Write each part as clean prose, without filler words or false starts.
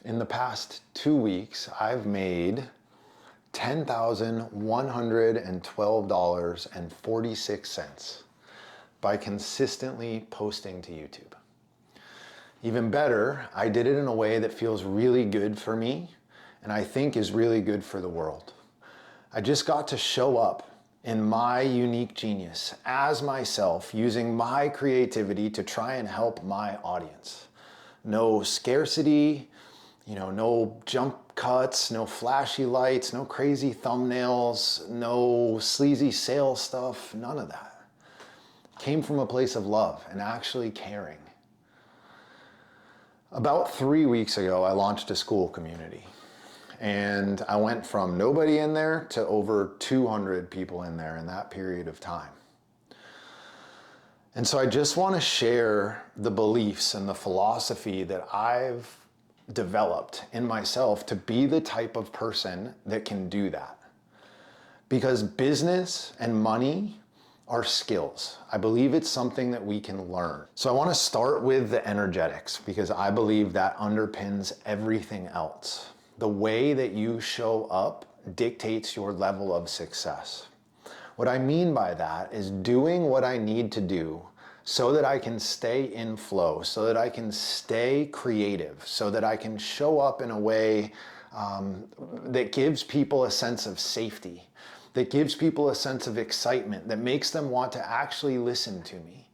In the past 2 weeks, I've made $10,112.46 by consistently posting to YouTube. Even better, I did it in a way that feels really good for me and I think is really good for the world. I just got to show up in my unique genius as myself, using my creativity to try and help my audience. No scarcity, no jump cuts, no flashy lights, no crazy thumbnails, no sleazy sales stuff, none of that. Came from a place of love and actually caring. About 3 weeks ago, I launched a Skool community. And I went from nobody in there to over 200 people in there in that period of time. And so I just want to share the beliefs and the philosophy that I've developed in myself to be the type of person that can do that. Because business and money are skills. I believe it's something that we can learn. So I want to start with the energetics because I believe that underpins everything else. The way that you show up dictates your level of success. What I mean by that is doing what I need to do so that I can stay in flow, so that I can stay creative, so that I can show up in a way that gives people a sense of safety, that gives people a sense of excitement, that makes them want to actually listen to me.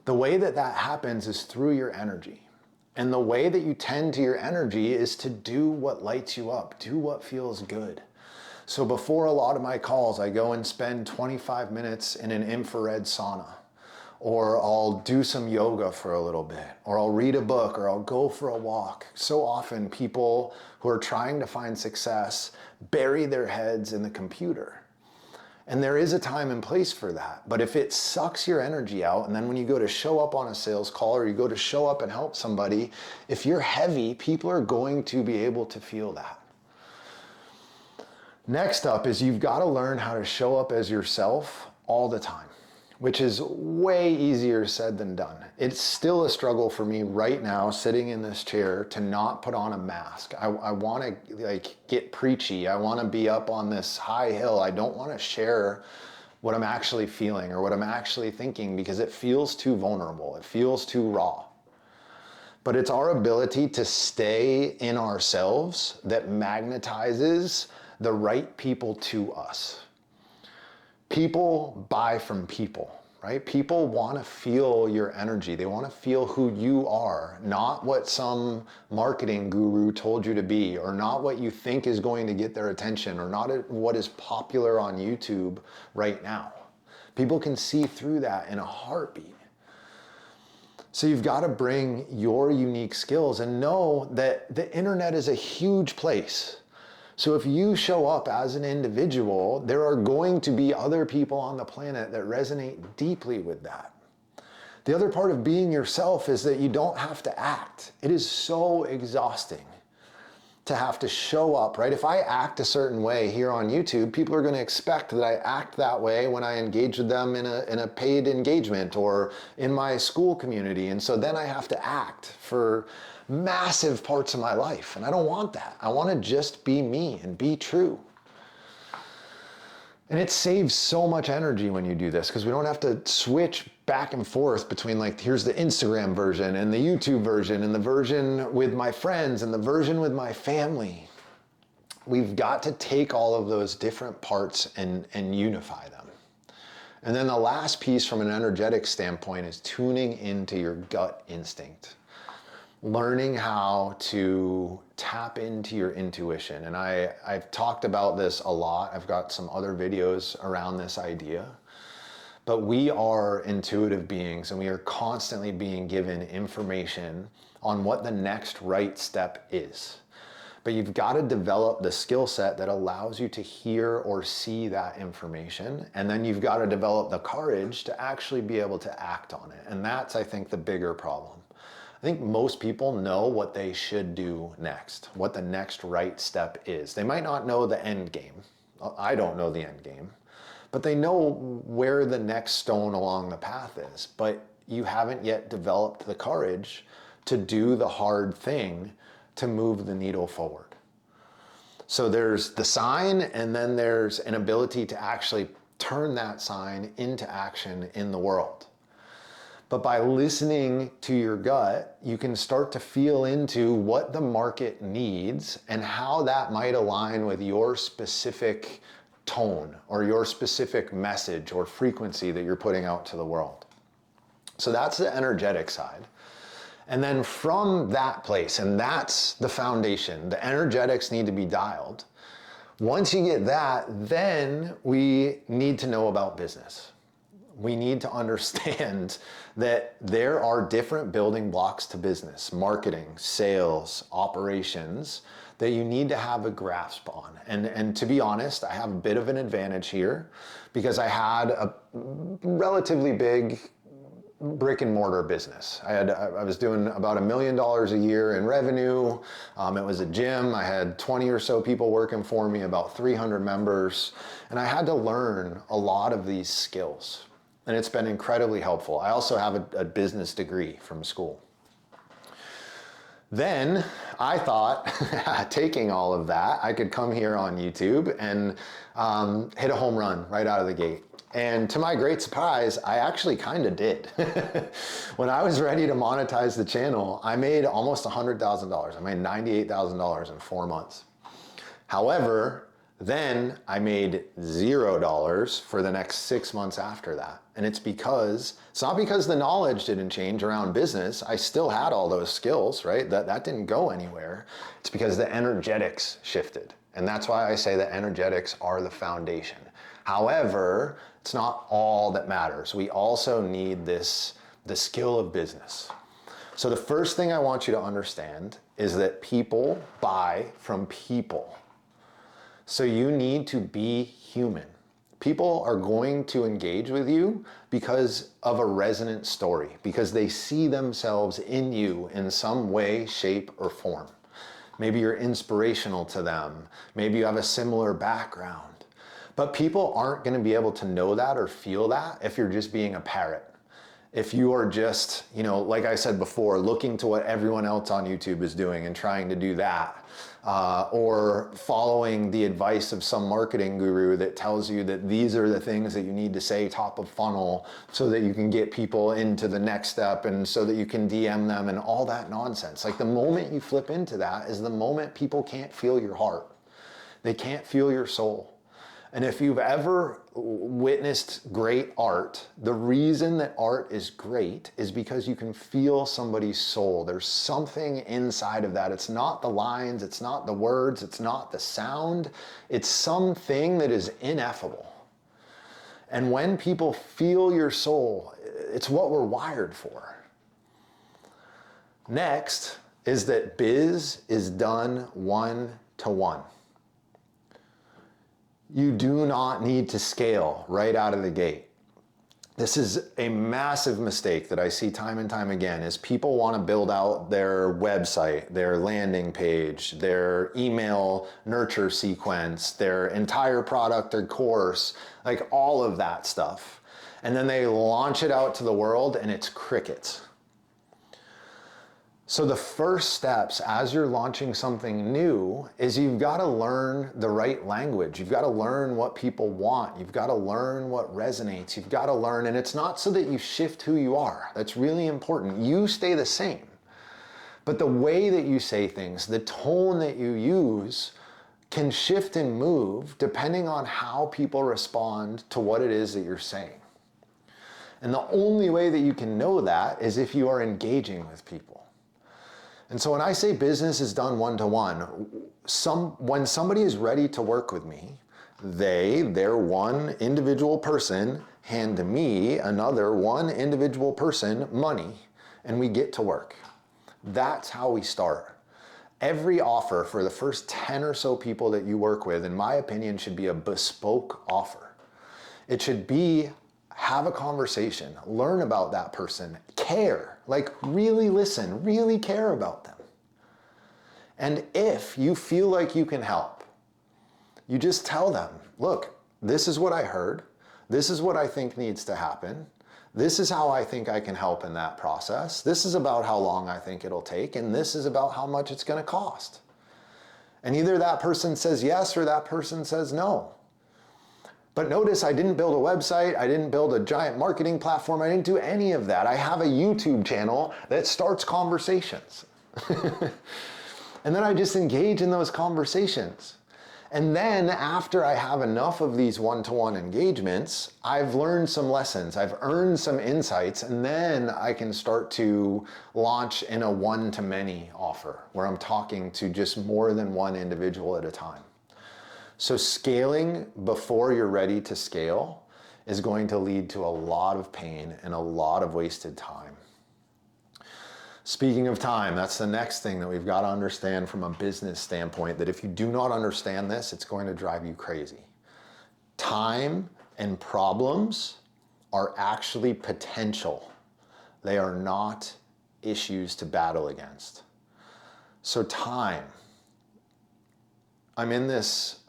The way that that happens is through your energy. And the way that you tend to your energy is to do what lights you up, do what feels good. So before a lot of my calls, I go and spend 25 minutes in an infrared sauna, or I'll do some yoga for a little bit, or I'll read a book, or I'll go for a walk. So often people who are trying to find success bury their heads in the computer. And there is a time and place for that. But if it sucks your energy out, and then when you go to show up on a sales call or you go to show up and help somebody, if you're heavy, people are going to be able to feel that. Next up is you've got to learn how to show up as yourself all the time, which is way easier said than done. It's still a struggle for me right now, sitting in this chair, to not put on a mask. I want to get preachy. I want to be up on this high hill. I don't want to share what I'm actually feeling or what I'm actually thinking because it feels too vulnerable. It feels too raw. But it's our ability to stay in ourselves that magnetizes the right people to us. People buy from people, right? People want to feel your energy. They want to feel who you are, not what some marketing guru told you to be, or not what you think is going to get their attention, or not what is popular on YouTube right now. People can see through that in a heartbeat. So you've got to bring your unique skills and know that the internet is a huge place. So if you show up as an individual, there are going to be other people on the planet that resonate deeply with that. The other part of being yourself is that you don't have to act. It is so exhausting to have to show up, right? If I act a certain way here on YouTube, people are going to expect that I act that way when I engage with them in a paid engagement or in my Skool community. And so then I have to act for massive parts of my life. And I don't want that. I want to just be me and be true. And it saves so much energy when you do this because we don't have to switch back and forth between here's the Instagram version and the YouTube version and the version with my friends and the version with my family. We've got to take all of those different parts and unify them. And then the last piece from an energetic standpoint is tuning into your gut instinct. Learning how to tap into your intuition. And I've talked about this a lot. I've got some other videos around this idea. But we are intuitive beings and we are constantly being given information on what the next right step is. But you've got to develop the skill set that allows you to hear or see that information. And then you've got to develop the courage to actually be able to act on it. And that's, I think, the bigger problem. I think most people know what they should do next, what the next right step is. They might not know the end game. I don't know the end game, but they know where the next stone along the path is. But you haven't yet developed the courage to do the hard thing to move the needle forward. So there's the sign, and then there's an ability to actually turn that sign into action in the world. But by listening to your gut, you can start to feel into what the market needs and how that might align with your specific tone or your specific message or frequency that you're putting out to the world. So that's the energetic side. And then from that place, and that's the foundation, the energetics need to be dialed. Once you get that, then we need to know about business. We need to understand that there are different building blocks to business, marketing, sales, operations, that you need to have a grasp on. And to be honest, I have a bit of an advantage here because I had a relatively big brick and mortar business. I was doing about $1 million a year in revenue. It was a gym. I had 20 or so people working for me, about 300 members, and I had to learn a lot of these skills. And it's been incredibly helpful. I also have a business degree from school. Then I thought, taking all of that, I could come here on YouTube and hit a home run right out of the gate. And to my great surprise, I actually kind of did. When I was ready to monetize the channel, I made almost $100,000. I made $98,000 in 4 months. However, then I made $0 for the next 6 months after that. And it's not because the knowledge didn't change around business. I still had all those skills, right? That didn't go anywhere. It's because the energetics shifted. And that's why I say that energetics are the foundation. However, it's not all that matters. We also need the skill of business. So the first thing I want you to understand is that people buy from people. So you need to be human. People are going to engage with you because of a resonant story, because they see themselves in you in some way, shape, or form. Maybe you're inspirational to them. Maybe you have a similar background. But people aren't going to be able to know that or feel that if you're just being a parrot. If you are just, like I said before, looking to what everyone else on YouTube is doing and trying to do that, or following the advice of some marketing guru that tells you that these are the things that you need to say top of funnel so that you can get people into the next step and so that you can DM them and all that nonsense. Like the moment you flip into that is the moment people can't feel your heart. They can't feel your soul. And if you've ever witnessed great art, the reason that art is great is because you can feel somebody's soul. There's something inside of that. It's not the lines, it's not the words, it's not the sound. It's something that is ineffable. And when people feel your soul, it's what we're wired for. Next is that biz is done one-to-one. You do not need to scale right out of the gate. This is a massive mistake that I see time and time again is people want to build out their website, their landing page, their email nurture sequence, their entire product or course, like all of that stuff. And then they launch it out to the world and it's crickets. So the first steps as you're launching something new is you've got to learn the right language. You've got to learn what people want. You've got to learn what resonates. You've got to learn, and it's not so that you shift who you are. That's really important. You stay the same. But the way that you say things, the tone that you use can shift and move depending on how people respond to what it is that you're saying. And the only way that you can know that is if you are engaging with people. And so when I say business is done one-to-one, when somebody is ready to work with me, their one individual person, hand me another one individual person money, and we get to work. That's how we start. Every offer for the first 10 or so people that you work with, in my opinion, should be a bespoke offer. It should be have a conversation, learn about that person, care, like really listen, really care about them. And if you feel like you can help, you just tell them, look, this is what I heard. This is what I think needs to happen. This is how I think I can help in that process. This is about how long I think it'll take, and this is about how much it's going to cost. And either that person says yes or that person says no. But notice I didn't build a website, I didn't build a giant marketing platform, I didn't do any of that. I have a YouTube channel that starts conversations. And then I just engage in those conversations. And then after I have enough of these one-to-one engagements, I've learned some lessons, I've earned some insights, and then I can start to launch in a one-to-many offer where I'm talking to just more than one individual at a time. So scaling before you're ready to scale is going to lead to a lot of pain and a lot of wasted time. Speaking of time, that's the next thing that we've got to understand from a business standpoint, that if you do not understand this, it's going to drive you crazy. Time and problems are actually potential. They are not issues to battle against. So time. I'm in this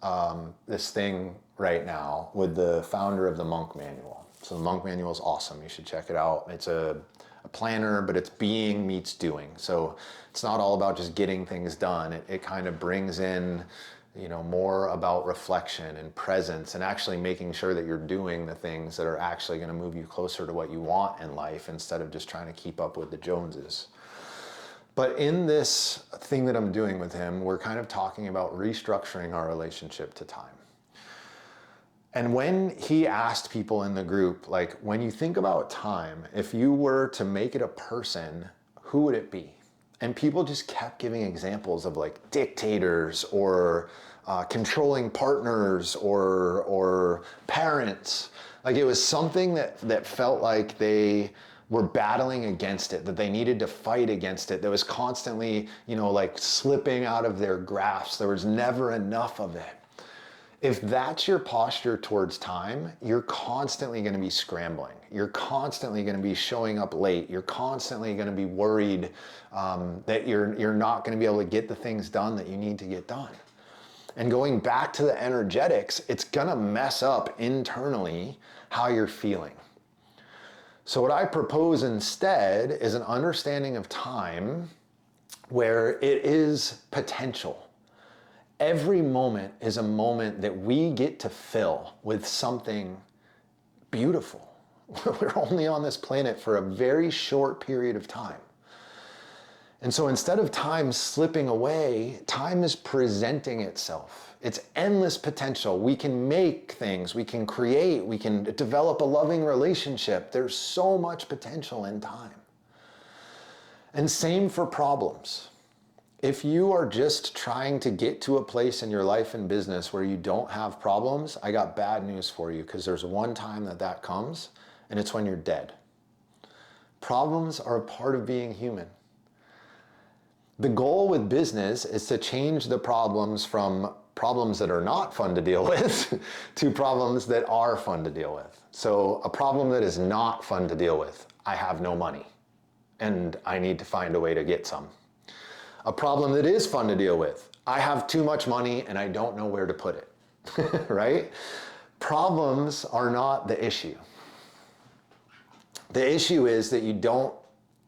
thing right now with the founder of the Monk Manual. So the Monk Manual is awesome. You should check it out. It's a planner, but it's being meets doing. So it's not all about just getting things done. It kind of brings in, more about reflection and presence and actually making sure that you're doing the things that are actually going to move you closer to what you want in life instead of just trying to keep up with the Joneses. But in this thing that I'm doing with him, we're kind of talking about restructuring our relationship to time. And when he asked people in the group, like, when you think about time, if you were to make it a person, who would it be? And people just kept giving examples of like dictators or controlling partners or parents. Like it was something that felt like they were battling against it, that they needed to fight against it, that was constantly, like slipping out of their grasp. There was never enough of it. If that's your posture towards time, you're constantly going to be scrambling. You're constantly going to be showing up late. You're constantly going to be worried that you're not going to be able to get the things done that you need to get done. And going back to the energetics, it's going to mess up internally how you're feeling. So what I propose instead is an understanding of time where it is potential. Every moment is a moment that we get to fill with something beautiful. We're only on this planet for a very short period of time. And so instead of time slipping away, time is presenting itself. It's endless potential. We can make things, we can create, we can develop a loving relationship. There's so much potential in time. And same for problems. If you are just trying to get to a place in your life and business where you don't have problems, I got bad news for you, because there's one time that comes, and it's when you're dead. Problems are a part of being human. The goal with business is to change the problems from problems that are not fun to deal with to problems that are fun to deal with. So a problem that is not fun to deal with, I have no money, and I need to find a way to get some. A problem that is fun to deal with, I have too much money and I don't know where to put it, right? Problems are not the issue. The issue is that you don't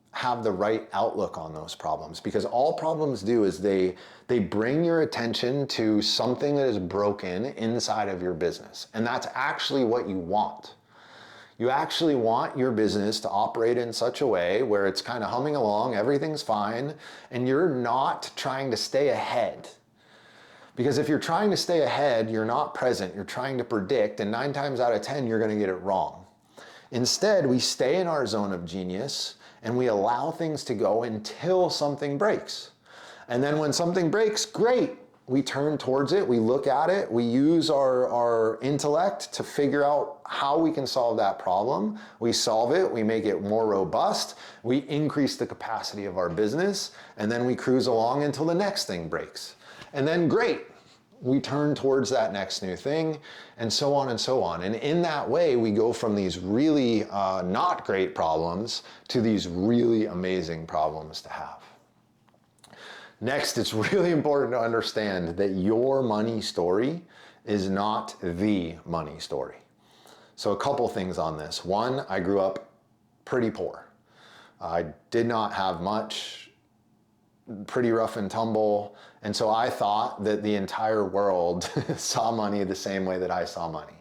have the right outlook on those problems, because all problems do is they bring your attention to something that is broken inside of your business. And that's actually what you want. You actually want your business to operate in such a way where it's kind of humming along, everything's fine, and you're not trying to stay ahead. Because if you're trying to stay ahead, you're not present, you're trying to predict, and 9 times out of 10, you're going to get it wrong. Instead, we stay in our zone of genius and we allow things to go until something breaks. And then when something breaks, great. We turn towards it, we look at it, we use our intellect to figure out how we can solve that problem. We solve it, we make it more robust, we increase the capacity of our business, and then we cruise along until the next thing breaks. And then great, we turn towards that next new thing, and so on and so on. And in that way, we go from these really not great problems to these really amazing problems to have. Next, it's really important to understand that your money story is not the money story. So a couple things on this. One, I grew up pretty poor. I did not have much, pretty rough and tumble. And so I thought that the entire world saw money the same way that I saw money.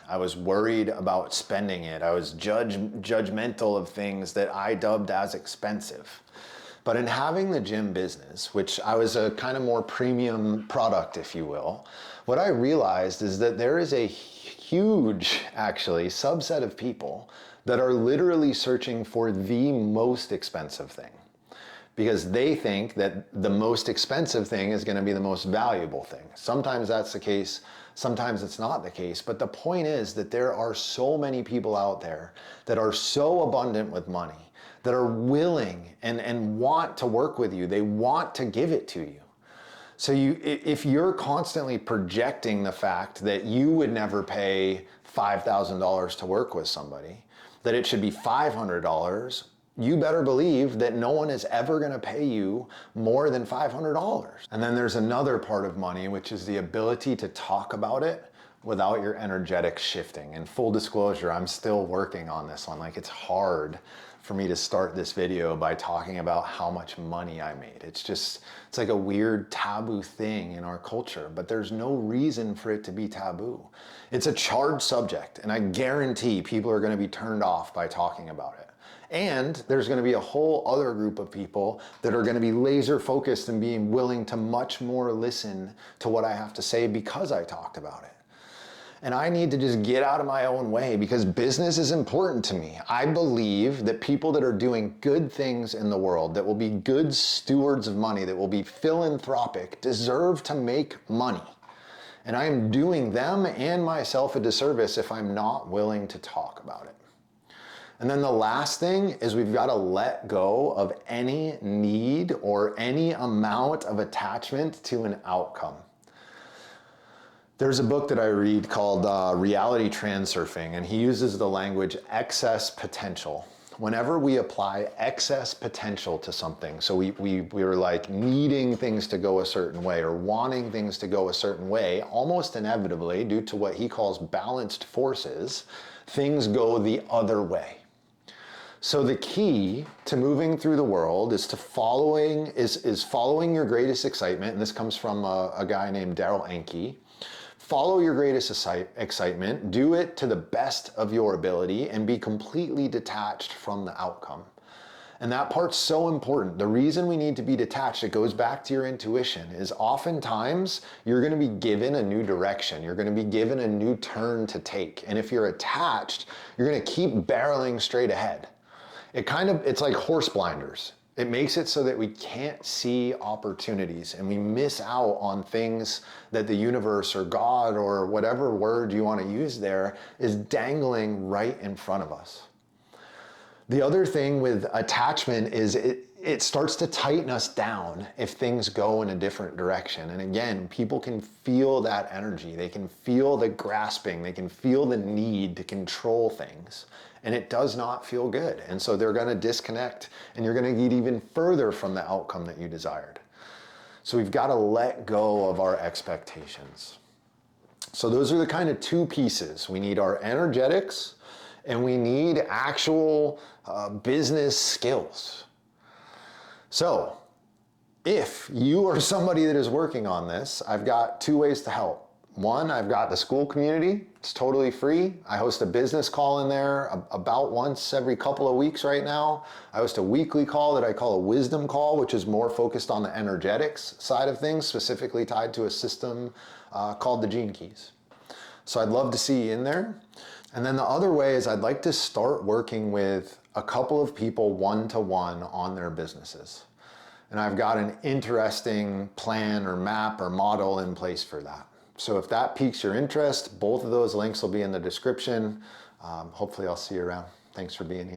I was worried about spending it. I was judgmental of things that I dubbed as expensive. But in having the gym business, which I was a kind of more premium product, if you will, what I realized is that there is a huge, actually, subset of people that are literally searching for the most expensive thing, because they think that the most expensive thing is going to be the most valuable thing. Sometimes that's the case, sometimes it's not the case, but the point is that there are so many people out there that are so abundant with money, that are willing and want to work with you. They want to give it to you. So if you're constantly projecting the fact that you would never pay $5,000 to work with somebody, that it should be $500, you better believe that no one is ever going to pay you more than $500. And then there's another part of money, which is the ability to talk about it without your energetics shifting. And full disclosure, I'm still working on this one. Like, it's hard for me to start this video by talking about how much money I made. It's like a weird taboo thing in our culture, but there's no reason for it to be taboo. It's a charged subject, and I guarantee people are going to be turned off by talking about it. And there's going to be a whole other group of people that are going to be laser focused and being willing to much more listen to what I have to say because I talked about it. And I need to just get out of my own way because business is important to me. I believe that people that are doing good things in the world, that will be good stewards of money, that will be philanthropic, deserve to make money. And I am doing them and myself a disservice if I'm not willing to talk about it. And then the last thing is we've got to let go of any need or any amount of attachment to an outcome. There's a book that I read called Reality Transurfing, and he uses the language excess potential. Whenever we apply excess potential to something, so we were like needing things to go a certain way or wanting things to go a certain way, almost inevitably, due to what he calls balanced forces, things go the other way. So the key to moving through the world is following your greatest excitement, and this comes from a guy named Daryl Anke. Follow your greatest excitement, do it to the best of your ability, and be completely detached from the outcome. And that part's so important. The reason we need to be detached, it goes back to your intuition, is oftentimes you're going to be given a new direction. You're going to be given a new turn to take. And if you're attached, you're going to keep barreling straight ahead. It's like horse blinders. It makes it so that we can't see opportunities and we miss out on things that the universe or God or whatever word you want to use there is dangling right in front of us. The other thing with attachment is it starts to tighten us down if things go in a different direction. And again, people can feel that energy. They can feel the grasping. They can feel the need to control things. And it does not feel good. And so they're going to disconnect and you're going to get even further from the outcome that you desired. So we've got to let go of our expectations. So those are the kind of two pieces. We need our energetics and we need actual business skills. So if you are somebody that is working on this, I've got two ways to help. One, I've got the school community. It's totally free. I host a business call in there about once every couple of weeks right now. I host a weekly call that I call a wisdom call, which is more focused on the energetics side of things, specifically tied to a system called the Gene Keys. So I'd love to see you in there. And then the other way is I'd like to start working with a couple of people one-to-one on their businesses. And I've got an interesting plan or map or model in place for that. So if that piques your interest, both of those links will be in the description. Hopefully I'll see you around. Thanks for being here.